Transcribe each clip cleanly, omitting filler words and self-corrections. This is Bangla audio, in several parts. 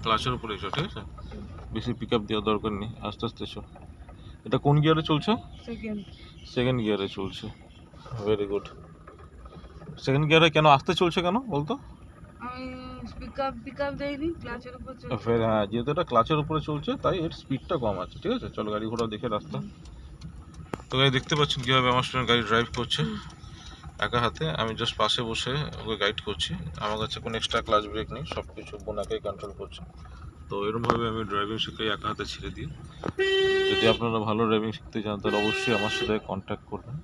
ক্লাচের উপরে এসো, ঠিক আছে? বেশি পিক আপ দেওয়ার দরকার নেই, আস্তে আস্তে এসো। এটা কোন গিয়ারে চলছে? সেকেন্ড গিয়ারে চলছে। Very good. সেকেন্ড গিয়ারে কেন আস্তে চলছে কেন বলতো? পিকআপ দেয়নি, ক্লাচের উপর চলছে। হ্যাঁ, যেহেতু এটা ক্লাচের উপরে চলছে তাই এর স্পিডটা কম আছে, ঠিক আছে? চলো গাড়ি ঘোড়া দেখে রাস্তা। তো গাড়ি দেখতে পাচ্ছেন কীভাবে আমার স্টুডেন্ট গাড়ি ড্রাইভ করছে একা হাতে। আমি জাস্ট পাশে বসে ওকে গাইড করছি। আমার কাছে কোনো এক্সট্রা ক্লাচ ব্রেক নেই, সব কিছু বোনাকেই কন্ট্রোল করছে। তো এরকমভাবে আমি ড্রাইভিং শিখাই একা হাতে ছেড়ে দিই। যদি আপনারা ভালো ড্রাইভিং শিখতে চান তাহলে অবশ্যই আমার সাথে কন্ট্যাক্ট করবেন।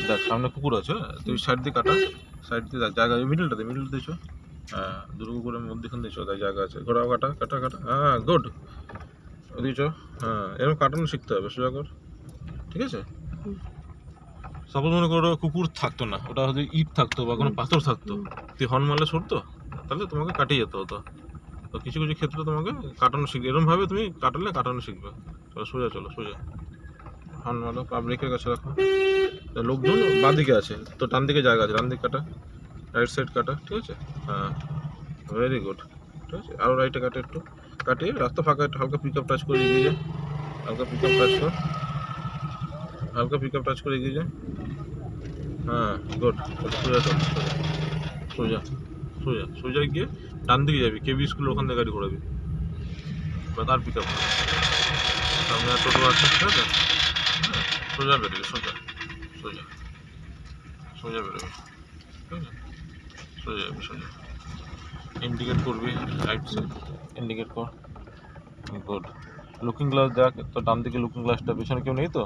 দেখ সামনে কুকুর আছে, তুই সাইড দিয়ে কাটা, সাইড দিয়ে জায়গা মিডিলটাতে চ। হ্যাঁ, দুর্গপুরের মধ্যেখান দিয়ে চ, তাই জায়গা আছে। ঘোরাও, কাটা কাটা কাটা, হ্যাঁ গুড। ওদিকে চ। হ্যাঁ, এরকম কাটানো শিখতে হবে, সোজা কর, ঠিক আছে? সাপোজ মনে করো কুকুর থাকতো না, ওটা হয়তো ইট থাকতো বা কোনো পাথর থাকতো, তুই হর্ন মারলে সরতো, তাহলে তোমাকে কাটিয়ে যেতে হতো। তো কিছু কিছু ক্ষেত্রে তোমাকে কাটানো শিখবে, এরকমভাবে তুমি কাটানো শিখবে। চলো সোজা, চলো সোজা, হর্ন মারো, পা ব্রেকের কাছে রাখো। লোকজন বাঁ দিকে আছে, তো ডান দিকে জায়গা আছে, ডান দিকে কাটা, রাইট সাইড কাটা, ঠিক আছে? হ্যাঁ, ভেরি গুড, ঠিক আছে? আরও রাইটে কাটে, একটু কাটিয়ে রাস্তা ফাঁকা, একটু হালকা পিক আপ টাচ করে এগিয়ে যা, হালকা পিক আপ টাচ কর, হালকা পিক আপ টাচ করে এগিয়ে যা। হ্যাঁ গুড, সোজা চল, সোজা সোজা সোজা গিয়ে ডান দিকে যাবি, কেবি স্কুলের ওখান থেকে গাড়ি ঘোরাবি, বা তার পিক আপ সামনে টোটো আছে, ঠিক আছে? হ্যাঁ, সোজা বেরোবি, সোজা সোজা সোজা বেরোবি, ঠিক আছে? সোজা যাবি, সোজা ইন্ডিকেট করবি, রাইট সাইড ইন্ডিকেট কর, গুড। লুকিং গ্লাস দেখ, তো ডান দিকে লুকিং গ্লাসটা, পেছনে কেউ নেই তো?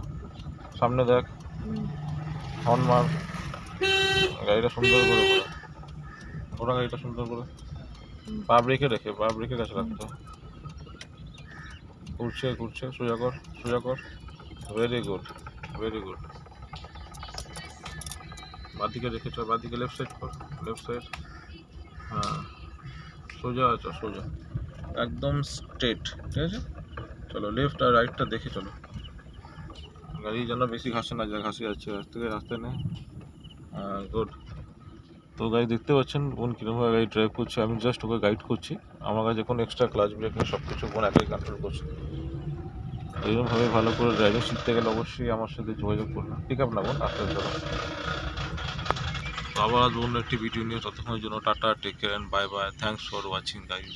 সামনে দেখ, হর্ন মার, গাড়িটা সুন্দর করে ঘোরা, ঘোরা গাড়িটা সুন্দর করে, পা ব্রেকে রেখে, পা ব্রেকের কাছে রাখতে, ঘুরছে ঘুরছে, সোজা কর, সোজা কর, ভেরি গুড, ভেরি গুড। বাদিকে রেখেছ, বাদিকে লেফট সাইড কর, লেফট সাইড, হ্যাঁ সোজা আছো, সোজা একদম স্ট্রেট, ঠিক আছে? চলো লেফট আর রাইটটা দেখে চলো, গাড়ি যেন বেশি ঘাসে না যায়, ঘাসে যাচ্ছে রাস্তায় নেই। গুড। তো গাড়ি দেখতে পাচ্ছেন বোন কীরকমভাবে গাড়ি ড্রাইভ করছে, আমি জাস্ট ওকে গাইড করছি। আমার কাছে কোনো এক্সট্রা ক্লাচ ব্রেক নেই, সব কিছু বোন একাই কন্ট্রোল করছে। এইরকমভাবে ভালো করে ড্রাইভিং শিখতে গেলে অবশ্যই আমার সাথে যোগাযোগ করবেন, ঠিক আছে না বোন? আস্তে চলো। তো আবার আসবো অন্য একটি ভিডিও নিয়ে, ততক্ষণের জন্য tata, take care and bye bye, thanks for watching guys.